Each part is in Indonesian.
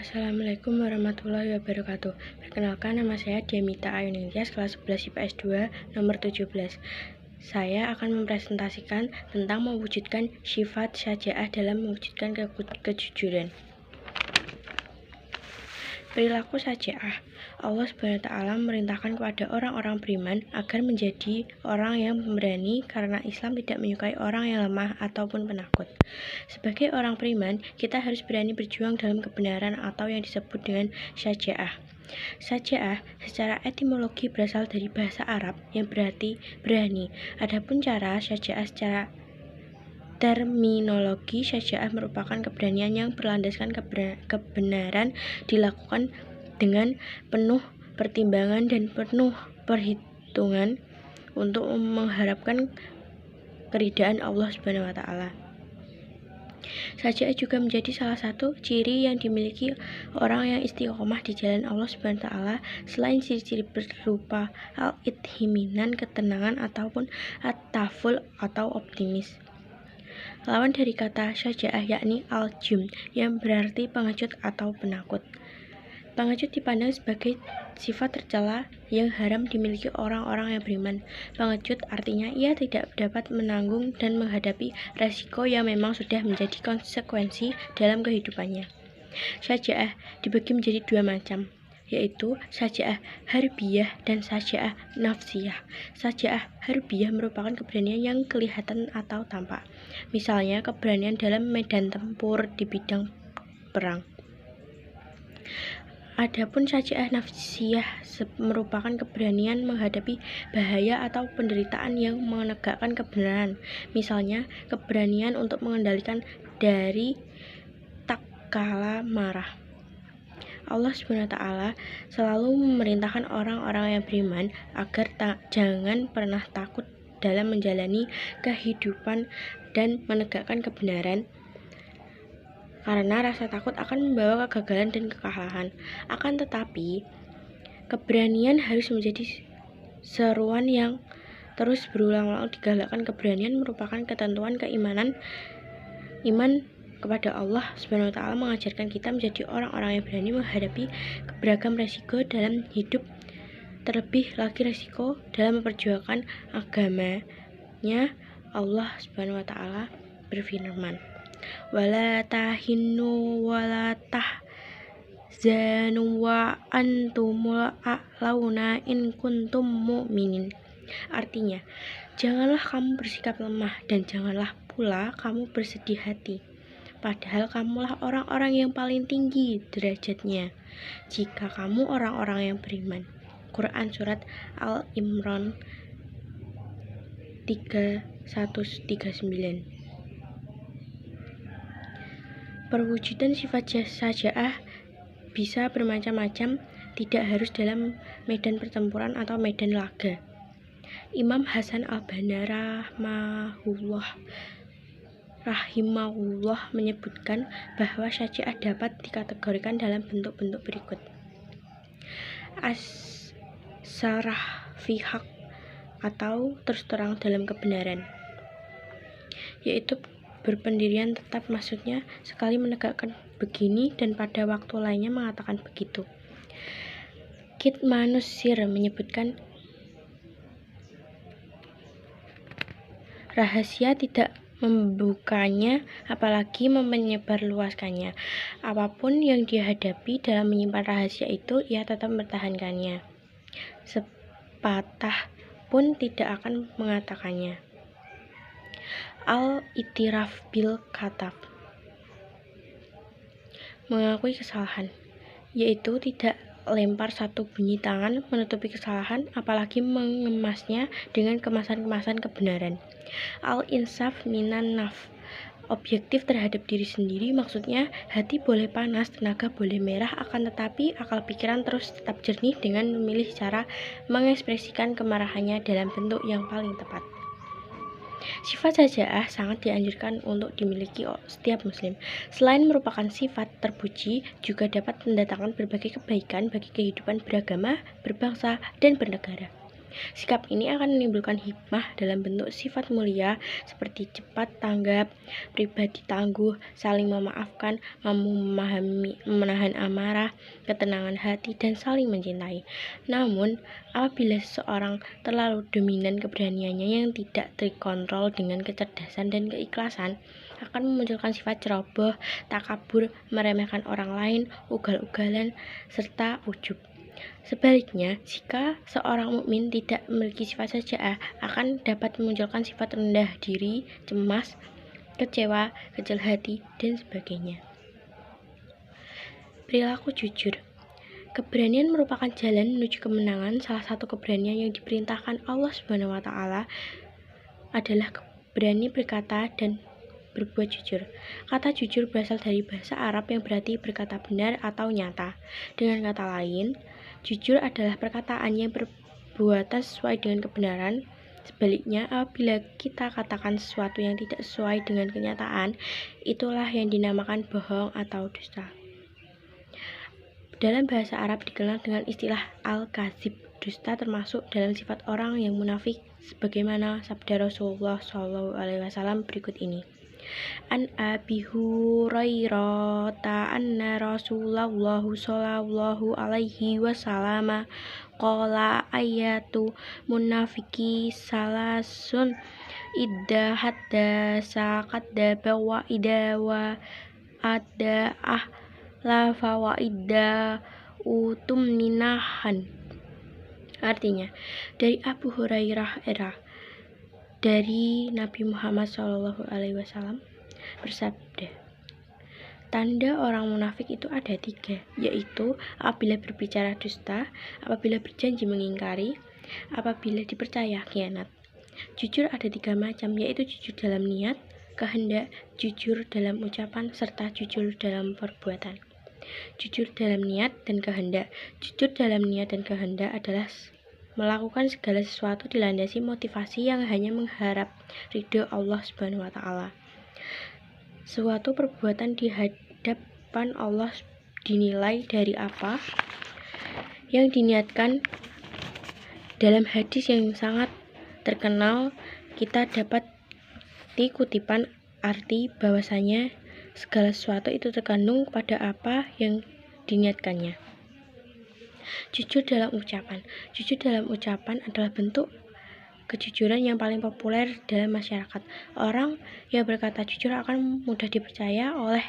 Assalamualaikum warahmatullahi wabarakatuh. Perkenalkan, nama saya Diamita Ayunintias, kelas 11 IPS 2, nomor 17. Saya akan mempresentasikan tentang mewujudkan sifat syaja'ah dalam mewujudkan kejujuran. Perilaku syaja'ah. Allah SWT merintahkan kepada orang-orang beriman agar menjadi orang yang pemberani karena Islam tidak menyukai orang yang lemah ataupun penakut. Sebagai orang beriman, kita harus berani berjuang dalam kebenaran atau yang disebut dengan syaja'ah. Syaja'ah secara etimologi berasal dari bahasa Arab yang berarti berani. Adapun cara syaja'ah secara terminologi, syaja'ah merupakan keberanian yang berlandaskan kebenaran, dilakukan dengan penuh pertimbangan dan penuh perhitungan untuk mengharapkan keridhaan Allah SWT. Syaja'ah juga menjadi salah satu ciri yang dimiliki orang yang istiqomah di jalan Allah SWT. Selain ciri-ciri berupa al-idhiminan, ketenangan, ataupun at-taful atau optimis. Lawan dari kata syaja'ah yakni al-jum yang berarti pengecut atau penakut. Pengecut dipandang sebagai sifat tercela yang haram dimiliki orang-orang yang beriman. Pengecut artinya ia tidak dapat menanggung dan menghadapi resiko yang memang sudah menjadi konsekuensi dalam kehidupannya. Syaja'ah dibagi menjadi dua macam, yaitu syaja'ah harbiyah dan syaja'ah nafsiyah. Syaja'ah harbiyah merupakan keberanian yang kelihatan atau tampak. Misalnya keberanian dalam medan tempur di bidang perang. Adapun syaja'ah nafsiyah merupakan keberanian menghadapi bahaya atau penderitaan yang menegakkan kebenaran. Misalnya keberanian untuk mengendalikan dari tak kala marah. Allah SWT selalu memerintahkan orang-orang yang beriman agar jangan pernah takut dalam menjalani kehidupan dan menegakkan kebenaran, karena rasa takut akan membawa kegagalan dan kekalahan. Akan tetapi, keberanian harus menjadi seruan yang terus berulang-ulang digalakkan. Keberanian merupakan ketentuan keimanan. Iman kepada Allah SWT mengajarkan kita menjadi orang-orang yang berani menghadapi beragam resiko dalam hidup, terlebih lagi resiko dalam memperjuangkan agamanya. Allah SWT berfirman, wala tahinu wala tahzanu wa antumul a'launa in kuntum mu'minin. Artinya, janganlah kamu bersikap lemah dan janganlah pula kamu bersedih hati, padahal kamulah orang-orang yang paling tinggi derajatnya jika kamu orang-orang yang beriman. Quran Surat Al-Imran 139. Perwujudan sifat syaja'ah bisa bermacam-macam, tidak harus dalam medan pertempuran atau medan laga. Imam Hasan al-Banna rahimahullah menyebutkan bahwa syaja'ah dapat dikategorikan dalam bentuk-bentuk berikut. As-sarah fi haq atau terus terang dalam kebenaran, yaitu berpendirian tetap, maksudnya sekali menegakkan begini dan pada waktu lainnya mengatakan begitu. Kitmanus sir menyebutkan rahasia tidak membukanya apalagi menyebarluaskannya. Apapun yang dihadapi dalam menyimpan rahasia itu, ia tetap mempertahankannya. Sepatah pun tidak akan mengatakannya. Al-itiraf bil katab, mengakui kesalahan, yaitu tidak lempar satu bunyi tangan menutupi kesalahan, apalagi mengemasnya dengan kemasan-kemasan kebenaran. Al-insaf minan naf, objektif terhadap diri sendiri, maksudnya hati boleh panas, tenaga boleh merah, akan tetapi akal pikiran terus tetap jernih dengan memilih cara mengekspresikan kemarahannya dalam bentuk yang paling tepat. Sifat syaja'ah sangat dianjurkan untuk dimiliki setiap muslim. Selain merupakan sifat terpuji, juga dapat mendatangkan berbagai kebaikan bagi kehidupan beragama, berbangsa, dan bernegara. Sikap ini akan menimbulkan hikmah dalam bentuk sifat mulia seperti cepat tanggap, pribadi tangguh, saling memaafkan, mampu menahan amarah, ketenangan hati, dan saling mencintai. Namun, apabila seseorang terlalu dominan keberaniannya yang tidak terkontrol dengan kecerdasan dan keikhlasan, akan memunculkan sifat ceroboh, takabur, meremehkan orang lain, ugal-ugalan, serta ujub. Sebaliknya, jika seorang mukmin tidak memiliki sifat syaja'ah, akan dapat memunculkan sifat rendah diri, cemas, kecewa, kecil hati, dan sebagainya. Perilaku jujur. Keberanian merupakan jalan menuju kemenangan. Salah satu keberanian yang diperintahkan Allah Subhanahu wa taala adalah berani berkata dan berbuat jujur. Kata jujur berasal dari bahasa Arab yang berarti berkata benar atau nyata. Dengan kata lain, jujur adalah perkataan yang perbuatan sesuai dengan kebenaran. Sebaliknya, apabila kita katakan sesuatu yang tidak sesuai dengan kenyataan, itulah yang dinamakan bohong atau dusta. Dalam bahasa Arab dikenal dengan istilah al-kazib. Dusta termasuk dalam sifat orang yang munafik, sebagaimana sabda Rasulullah SAW berikut ini. An Abi Hurairah anna Rasulullah sallallahu alaihi wasallam qala ayatu munafiki salasun idda hadda saqadda wa idda wa adda lafa wa idda utum minahan. Artinya, dari Abu Hurairah dari Nabi Muhammad SAW bersabda, tanda orang munafik itu ada 3, yaitu apabila berbicara dusta, apabila berjanji mengingkari, apabila dipercaya khianat. Jujur ada 3 macam, yaitu jujur dalam niat, kehendak, jujur dalam ucapan, serta jujur dalam perbuatan. Jujur dalam niat dan kehendak. Jujur dalam niat dan kehendak adalah melakukan segala sesuatu dilandasi motivasi yang hanya mengharap ridho Allah Subhanahu wa taala. Suatu perbuatan di hadapan Allah dinilai dari apa yang diniatkan. Dalam hadis yang sangat terkenal, kita dapat kutipan arti bahwasanya segala sesuatu itu terkandung pada apa yang diniatkannya. Jujur dalam ucapan. Jujur dalam ucapan adalah bentuk kejujuran yang paling populer dalam masyarakat. Orang yang berkata jujur akan mudah dipercaya oleh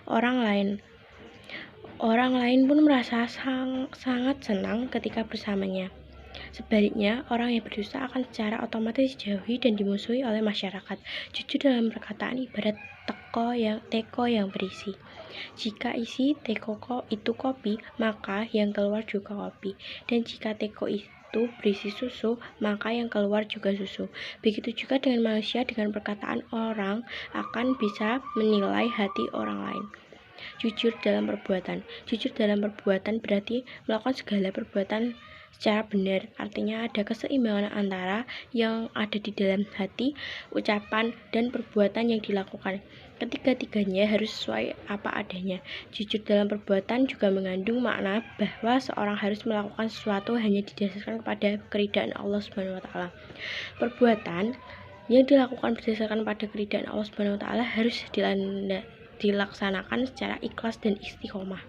orang lain. Orang lain pun merasa sangat senang ketika bersamanya. Sebaliknya, orang yang berdusta akan secara otomatis dijauhi dan dimusuhi oleh masyarakat. Jujur dalam perkataan ibarat teko yang berisi. Jika isi teko itu kopi, maka yang keluar juga kopi. Dan jika teko itu berisi susu, maka yang keluar juga susu. Begitu juga dengan manusia, dengan perkataan orang akan bisa menilai hati orang lain. Jujur dalam perbuatan. Jujur dalam perbuatan berarti melakukan segala perbuatan secara benar, artinya ada keseimbangan antara yang ada di dalam hati, ucapan, dan perbuatan yang dilakukan. Ketiga-tiganya harus sesuai apa adanya. Jujur dalam perbuatan juga mengandung makna bahwa seorang harus melakukan sesuatu hanya didasarkan kepada keridhaan Allah Subhanahu wa taala. Perbuatan yang dilakukan berdasarkan pada keridhaan Allah Subhanahu wa taala harus dilaksanakan secara ikhlas dan istiqomah.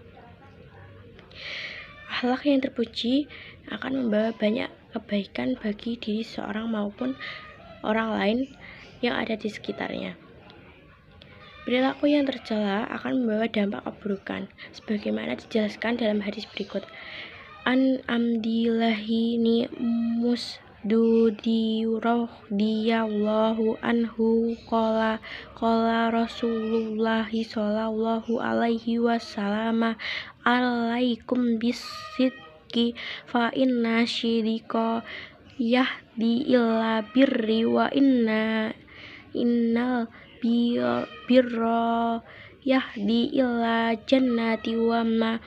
Akhlak yang terpuji akan membawa banyak kebaikan bagi diri seorang maupun orang lain yang ada di sekitarnya. Perilaku yang tercela akan membawa dampak keburukan, sebagaimana dijelaskan dalam hadis berikut. An amdillahi ni musdudi radhiyallahu anhu qala Rasulullah sallallahu alaihi wasallam alaikum bisidqi fa inna syidqa yahdi illa birri wa innal birra yahdi illa jannati wa ma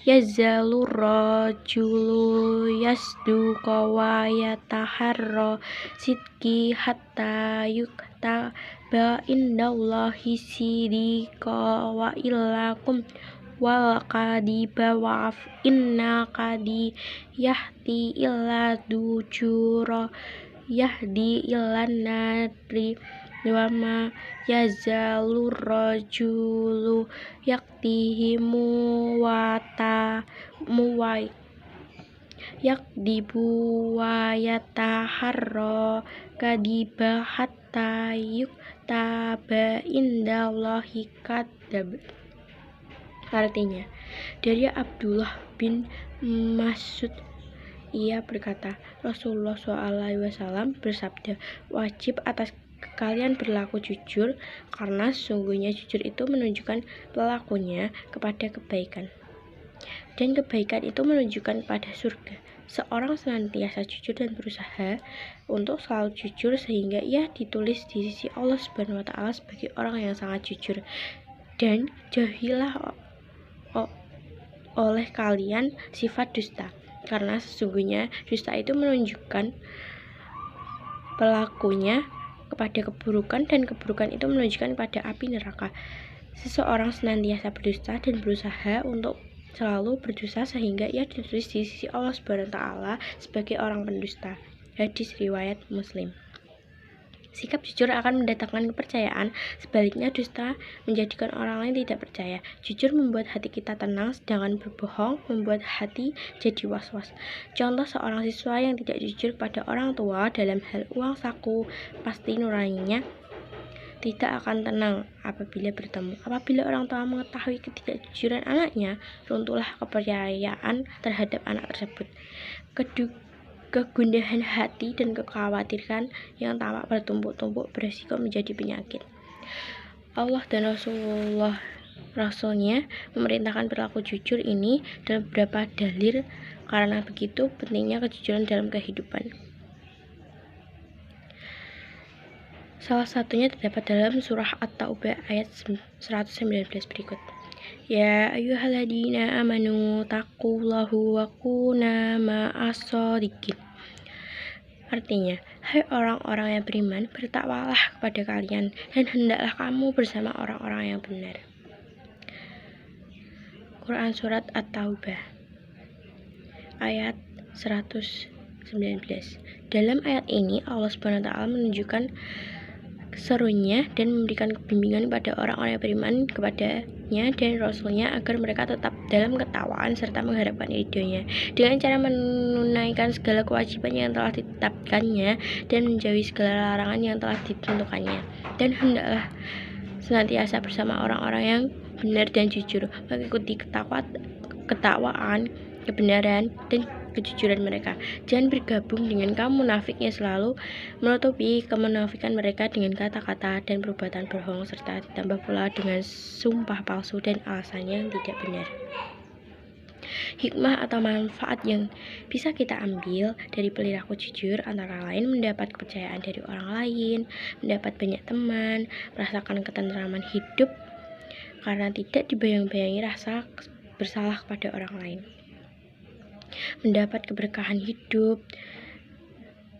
yazalur rajulu yasduqa wa yataharra sidqi hatta yuktaba indallahi sidqa wa illakum wal kadiba wa'af inna kadi yahdi illa dujura yahdi illan nari wa ma yazalur rajulu yaktihimu wata muwai yakdibu wa yataharra kadiba hatta yuktaba indallahi kadab. Artinya, dari Abdullah bin Mas'ud, ia berkata, Rasulullah SAW bersabda, wajib atas kalian berlaku jujur, karena sesungguhnya jujur itu menunjukkan pelakunya kepada kebaikan, dan kebaikan itu menunjukkan kepada surga. Seorang senantiasa jujur dan berusaha untuk selalu jujur sehingga ia ditulis di sisi Allah Subhanahu wa Ta'ala sebagai orang yang sangat jujur. Dan jauhilah oleh kalian sifat dusta, karena sesungguhnya dusta itu menunjukkan pelakunya kepada keburukan, dan keburukan itu menunjukkan pada api neraka. Seseorang senantiasa berdusta dan berusaha untuk selalu berdosa sehingga ia ditulis di sisi Allah Subhanahu wa Ta'ala sebagai orang pendusta. Hadis riwayat Muslim. Sikap jujur akan mendatangkan kepercayaan, sebaliknya dusta menjadikan orang lain tidak percaya. Jujur membuat hati kita tenang, sedangkan berbohong membuat hati jadi was-was. Contoh seorang siswa yang tidak jujur pada orang tua dalam hal uang saku, pasti nuraninya tidak akan tenang apabila bertemu. Apabila orang tua mengetahui ketidakjujuran anaknya, runtuhlah kepercayaan terhadap anak tersebut. Kegundahan hati dan kekhawatiran yang tampak bertumpuk-tumpuk beresiko menjadi penyakit. Allah dan Rasulnya memerintahkan perilaku jujur ini dalam beberapa dalil, karena begitu pentingnya kejujuran dalam kehidupan. Salah satunya terdapat dalam surah At-Taubah ayat 119 berikut. Ya ayyuhalladzina amanu taqullahu wa kunu ma'as shodiqin. Artinya, hai orang-orang yang beriman, bertakwalah kepada kalian dan hendaklah kamu bersama orang-orang yang benar. Quran Surat At-Taubah ayat 119. Dalam ayat ini Allah Subhanahu wa Ta'ala menunjukkan serunya dan memberikan bimbingan kepada orang-orang yang beriman kepadanya dan Rasulnya agar mereka tetap dalam ketakwaan serta mengharapkan ridhonya dengan cara menunaikan segala kewajiban yang telah ditetapkannya dan menjauhi segala larangan yang telah ditentukannya, dan hendaklah senantiasa bersama orang-orang yang benar dan jujur, mengikuti ketakwaan, kebenaran, dan kejujuran mereka. Jangan bergabung dengan kaum munafik yang selalu menutupi kemunafikan mereka dengan kata-kata dan perbuatan bohong, serta ditambah pula dengan sumpah palsu dan alasan yang tidak benar. Hikmah atau manfaat yang bisa kita ambil dari perilaku jujur antara lain mendapat kepercayaan dari orang lain, mendapat banyak teman, merasakan ketentraman hidup karena tidak dibayang-bayangi rasa bersalah kepada orang lain, mendapat keberkahan hidup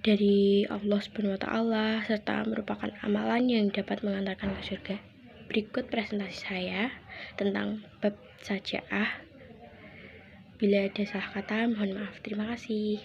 dari Allah Subhanahu wa Ta'ala, serta merupakan amalan yang dapat mengantarkan ke surga. Berikut presentasi saya tentang bab sajaah. Bila ada salah kata, mohon maaf. Terima kasih.